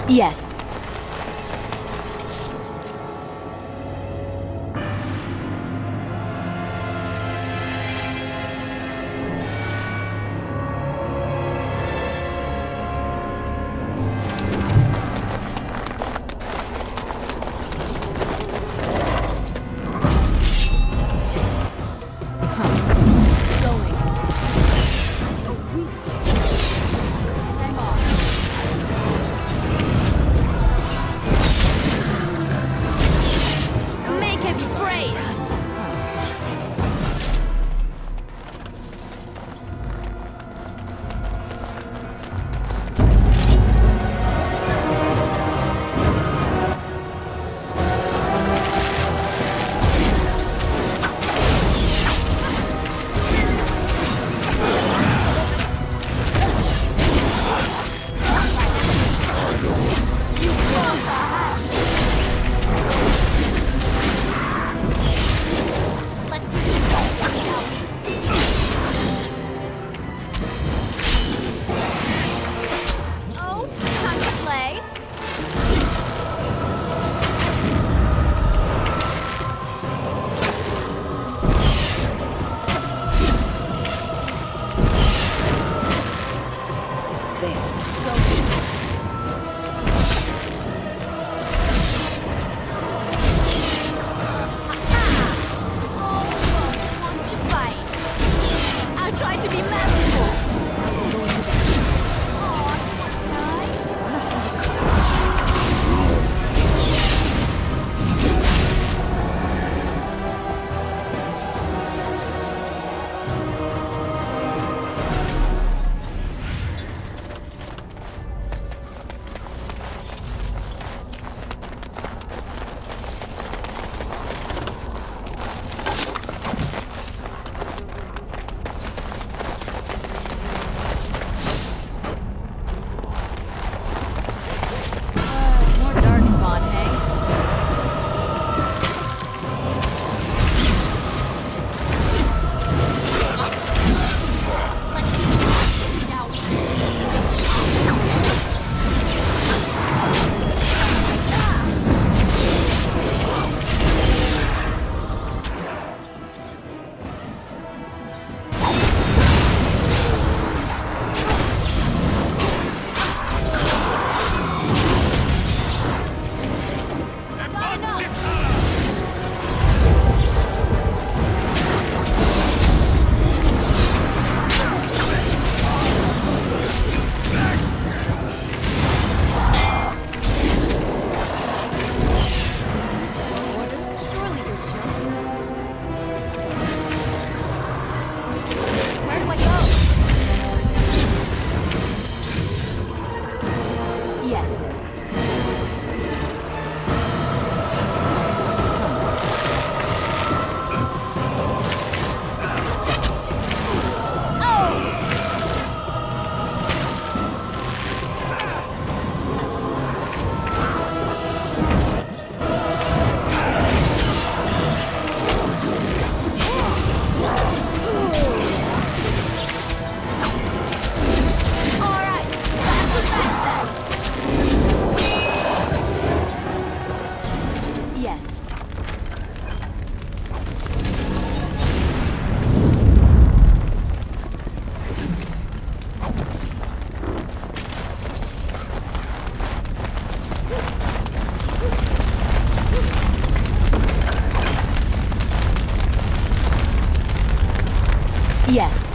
Yes. Yes.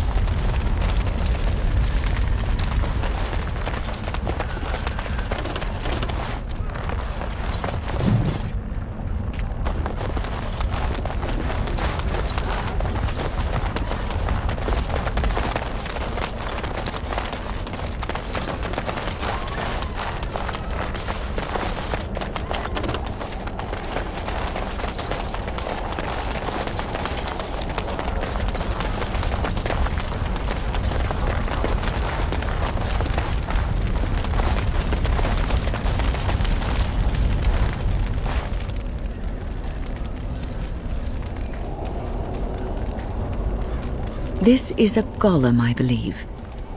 This is a golem, I believe.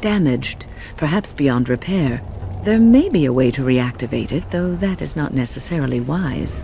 Damaged, perhaps beyond repair. There may be a way to reactivate it, though that is not necessarily wise.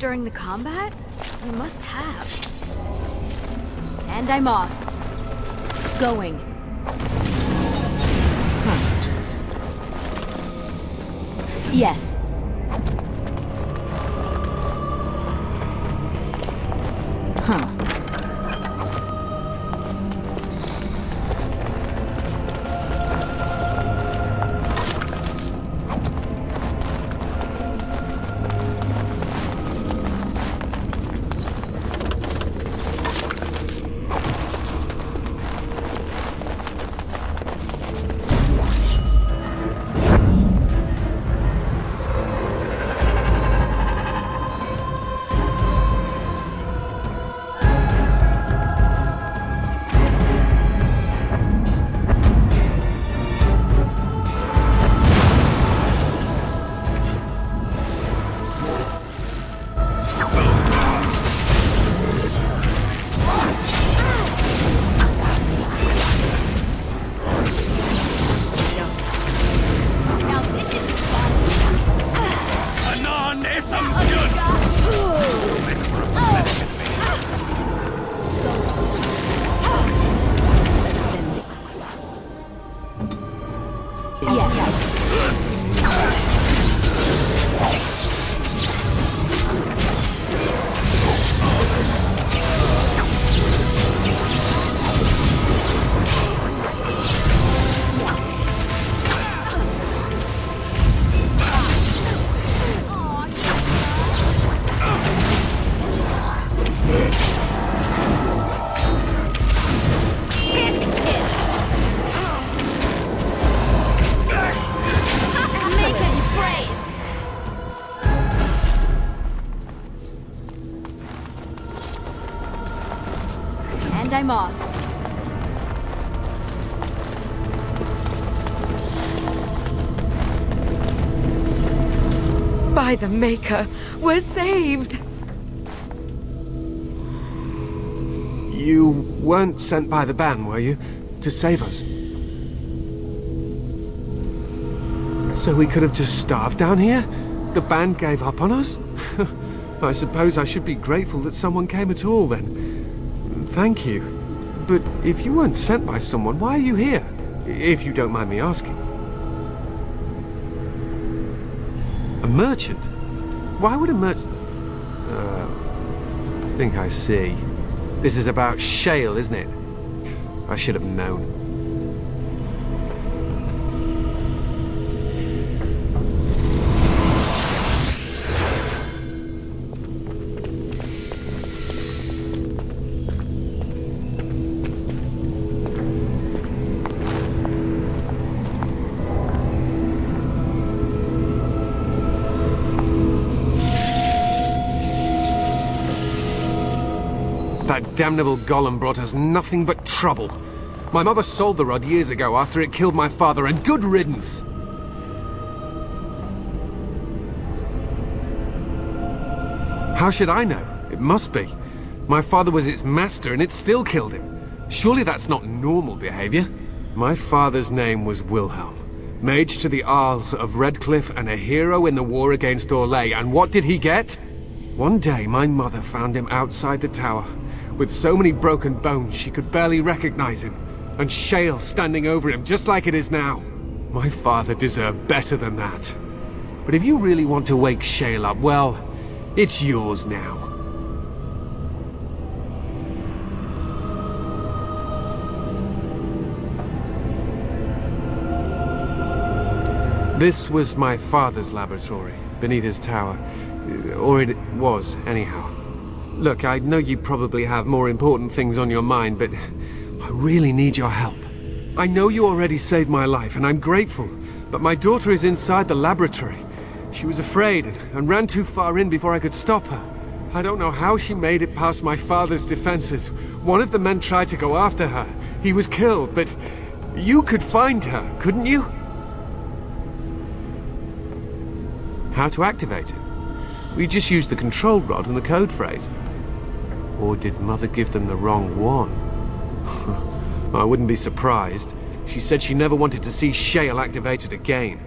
During the combat? I must have. And I'm off. Going. Yes. I'm off. By the Maker, we're saved! You weren't sent by the ban, were you? To save us? So we could have just starved down here? The band gave up on us? I suppose I should be grateful that someone came at all then. Thank you. But if you weren't sent by someone, why are you here? If you don't mind me asking. A merchant? Why would a merchant... I think I see. This is about Shale, isn't it? I should have known. That damnable golem brought us nothing but trouble. My mother sold the rod years ago after it killed my father, and good riddance! How should I know? It must be. My father was its master, and it still killed him. Surely that's not normal behavior. My father's name was Wilhelm, mage to the Isles of Redcliffe and a hero in the war against Orlais, and what did he get? One day my mother found him outside the tower, with so many broken bones she could barely recognize him, and shale standing over him just like it is now. My father deserved better than that. But if you really want to wake Shale up, well, it's yours now. This was my father's laboratory, beneath his tower. Or it was, anyhow. Look, I know you probably have more important things on your mind, but I really need your help. I know you already saved my life, and I'm grateful, but my daughter is inside the laboratory. She was afraid and ran too far in before I could stop her. I don't know how she made it past my father's defenses. One of the men tried to go after her. He was killed, but you could find her, couldn't you? How to activate it? We just used the control rod and the code phrase. Or did Mother give them the wrong one? I wouldn't be surprised. She said she never wanted to see Shale activated again.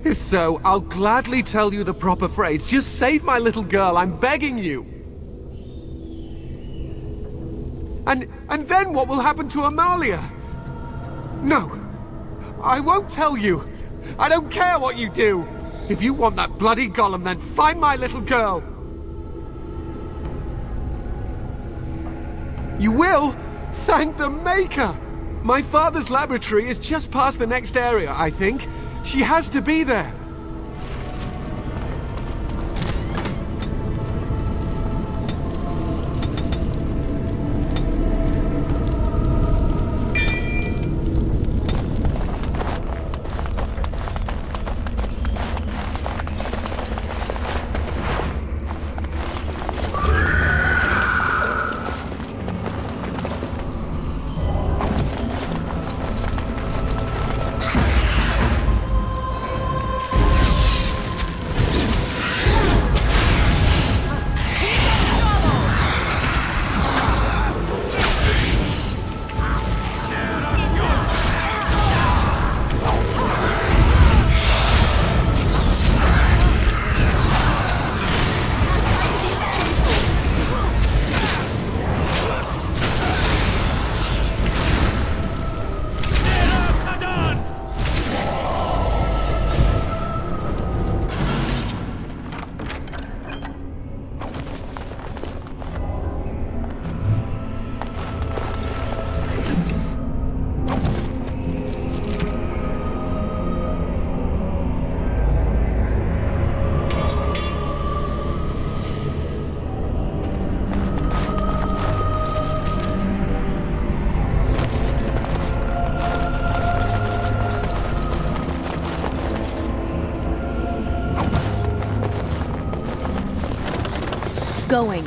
If so, I'll gladly tell you the proper phrase. Just save my little girl, I'm begging you! And then what will happen to Amalia? No! I won't tell you! I don't care what you do! If you want that bloody golem, then find my little girl! You will? Thank the Maker! My father's laboratory is just past the next area, I think. She has to be there. Going.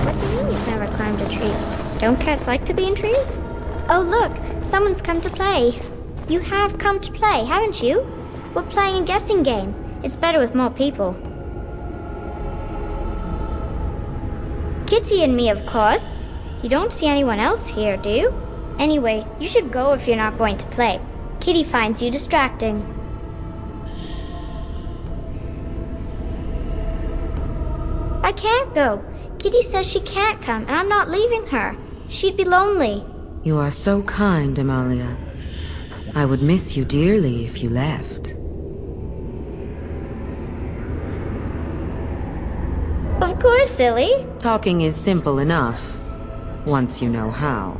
What do you mean you've never climbed a tree? Don't cats like to be in trees? Oh look, someone's come to play. You have come to play, haven't you? We're playing a guessing game. It's better with more people. Kitty and me, of course. You don't see anyone else here, do you? Anyway, you should go if you're not going to play. Kitty finds you distracting. I can't go. Kitty says she can't come, and I'm not leaving her. She'd be lonely. You are so kind, Amalia. I would miss you dearly if you left. Of course, silly. Talking is simple enough, once you know how.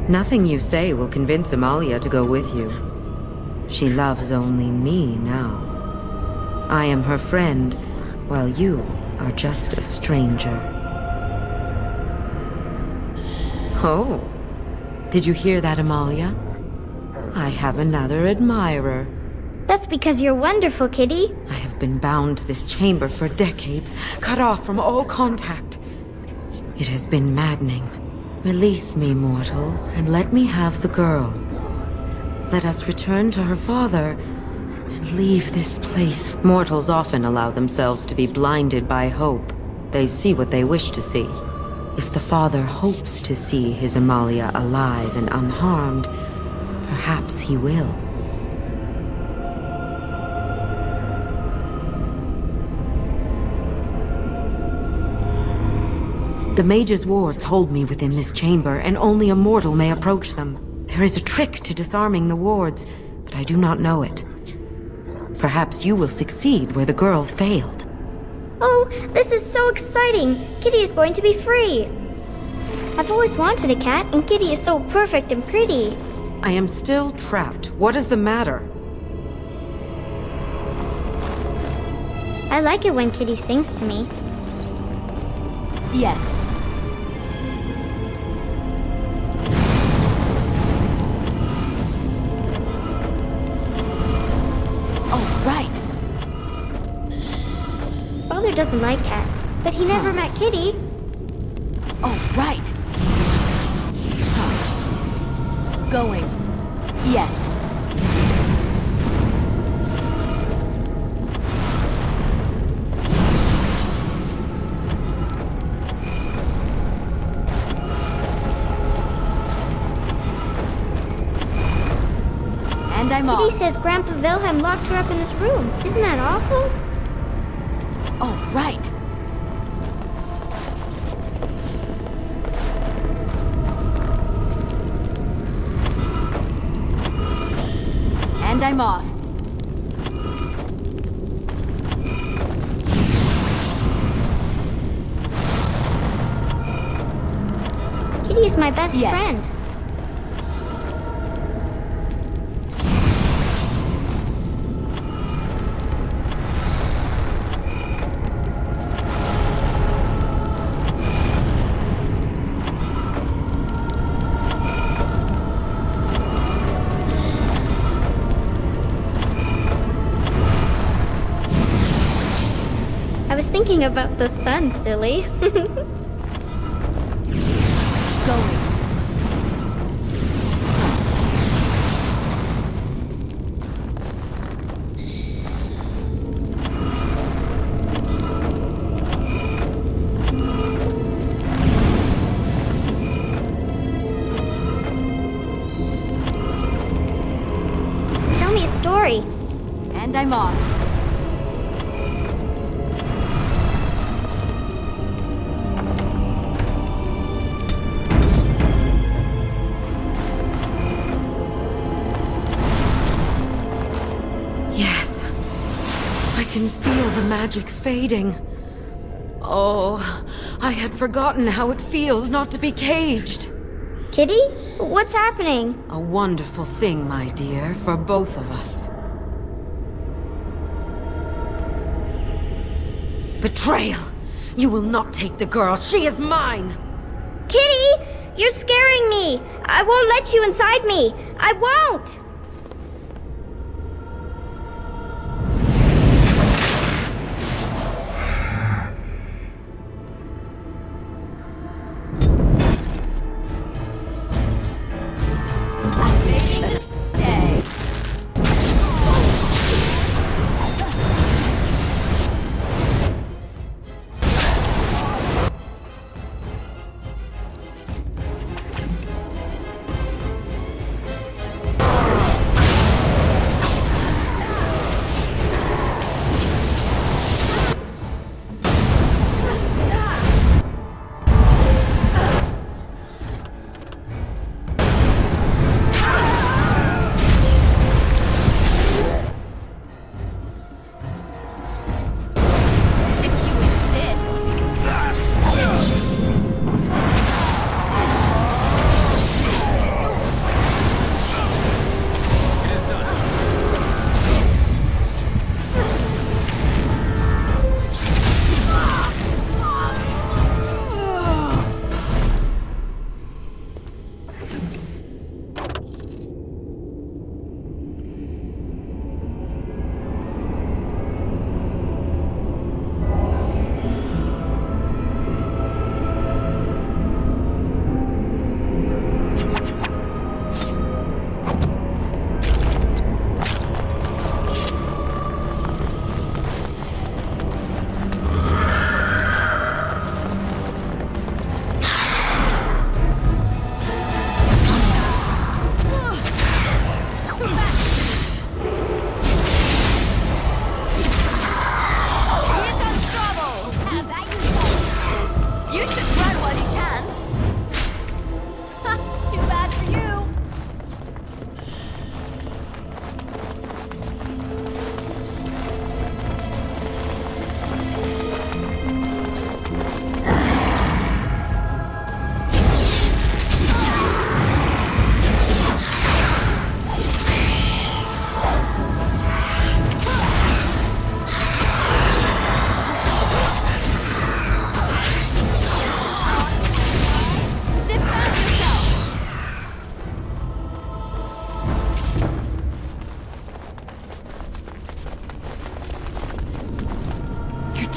Nothing you say will convince Amalia to go with you. She loves only me now. I am her friend, while you are just a stranger. Oh, did you hear that, Amalia? I have another admirer. That's because you're wonderful, Kitty. I have been bound to this chamber for decades, cut off from all contact. It has been maddening. Release me, mortal, and let me have the girl. Let us return to her father and leave this place. Mortals often allow themselves to be blinded by hope. They see what they wish to see. If the father hopes to see his Amalia alive and unharmed, perhaps he will. The mage's wards hold me within this chamber, and only a mortal may approach them. There is a trick to disarming the wards, but I do not know it. Perhaps you will succeed where the girl failed. Oh, this is so exciting! Kitty is going to be free! I've always wanted a cat, and Kitty is so perfect and pretty. I am still trapped. What is the matter? I like it when Kitty sings to me. Yes. Oh, right. Father doesn't like cats, but he never met Kitty. Oh, right. Going. Yes. And I'm off. Kitty says Grandpa Wilhelm locked her up in this room. Isn't that awful? Oh, right. And I'm off. Kitty is my best Yes. friend. I was thinking about the sun, silly. Going. Tell me a story. And I'm off. Yes. I can feel the magic fading. Oh, I had forgotten how it feels not to be caged. Kitty? What's happening? A wonderful thing, my dear, for both of us. Betrayal! You will not take the girl. She is mine! Kitty! You're scaring me! I won't let you inside me! I won't! Day.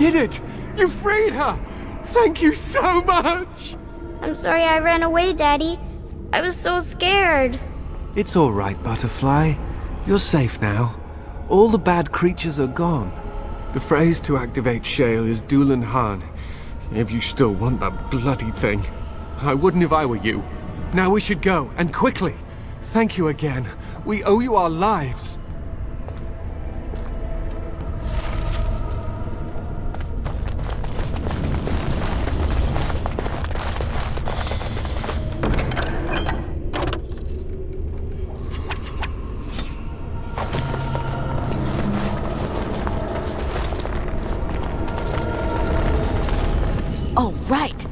did it! You freed her! Thank you so much! I'm sorry I ran away, Daddy. I was so scared. It's all right, Butterfly. You're safe now. All the bad creatures are gone. The phrase to activate Shale is Dulan Han, if you still want that bloody thing. I wouldn't if I were you. Now we should go, and quickly. Thank you again. We owe you our lives. Oh, right.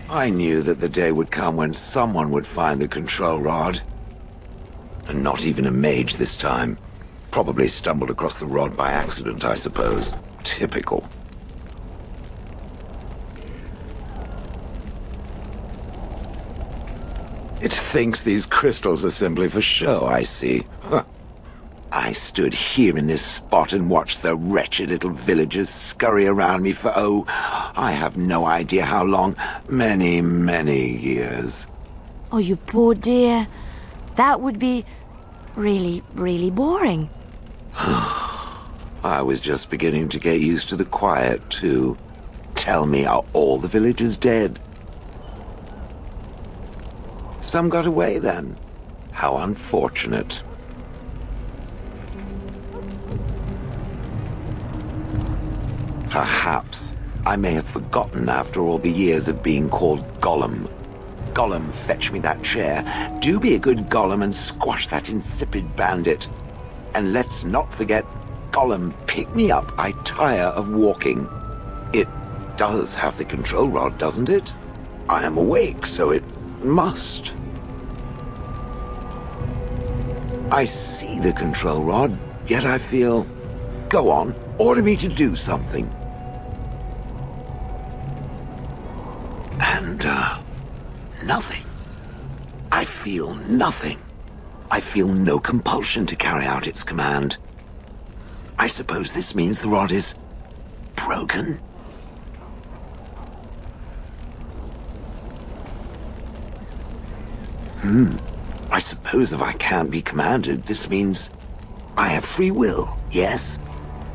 I knew that the day would come when someone would find the control rod. And not even a mage this time. Probably stumbled across the rod by accident, I suppose. Typical. It thinks these crystals are simply for show, I see. Huh. I stood here in this spot and watched the wretched little villagers scurry around me for, oh, I have no idea how long. Many, many years. Oh, you poor dear. That would be really, really boring. I was just beginning to get used to the quiet, too. Tell me, are all the villagers dead? Some got away, then. How unfortunate. Perhaps I may have forgotten after all the years of being called Gollum. Gollum, fetch me that chair. Do be a good Gollum and squash that insipid bandit. And let's not forget, Gollum, pick me up. I tire of walking. It does have the control rod, doesn't it? I am awake, so it must. I see the control rod, yet I feel... Go on, order me to do something. And, nothing. I feel nothing. I feel no compulsion to carry out its command. I suppose this means the rod is... broken? I suppose if I can't be commanded, this means I have free will, yes?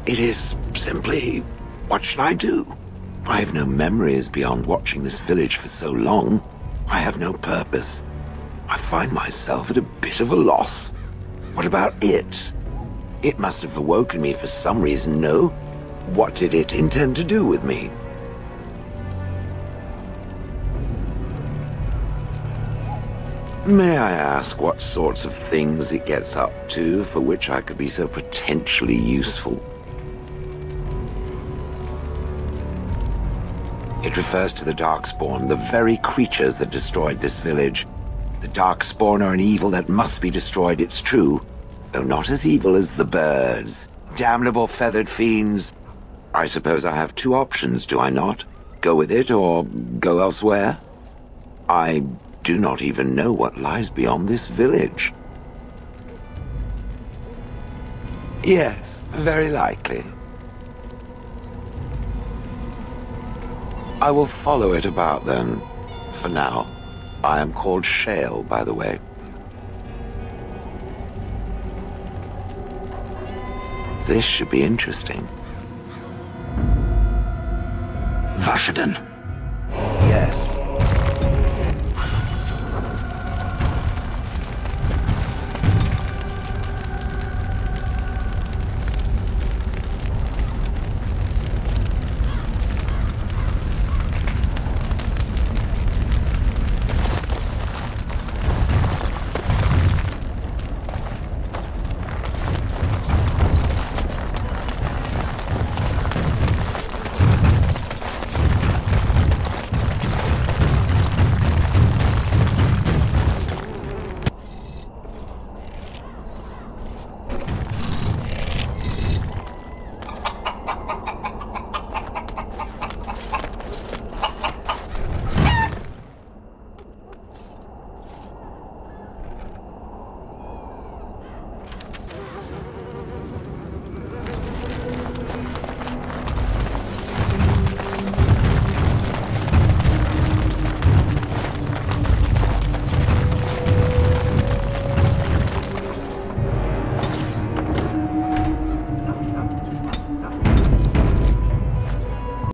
It is simply, what should I do? I have no memories beyond watching this village for so long. I have no purpose. I find myself at a bit of a loss. What about it? It must have awoken me for some reason, no? What did it intend to do with me? May I ask what sorts of things it gets up to for which I could be so potentially useful? It refers to the Darkspawn, the very creatures that destroyed this village. The Darkspawn are an evil that must be destroyed, it's true, though not as evil as the birds. Damnable feathered fiends. I suppose I have two options, do I not? Go with it or go elsewhere? I do not even know what lies beyond this village. Yes, very likely. I will follow it about then. for now. I am called Shale, by the way. This should be interesting. Washeden.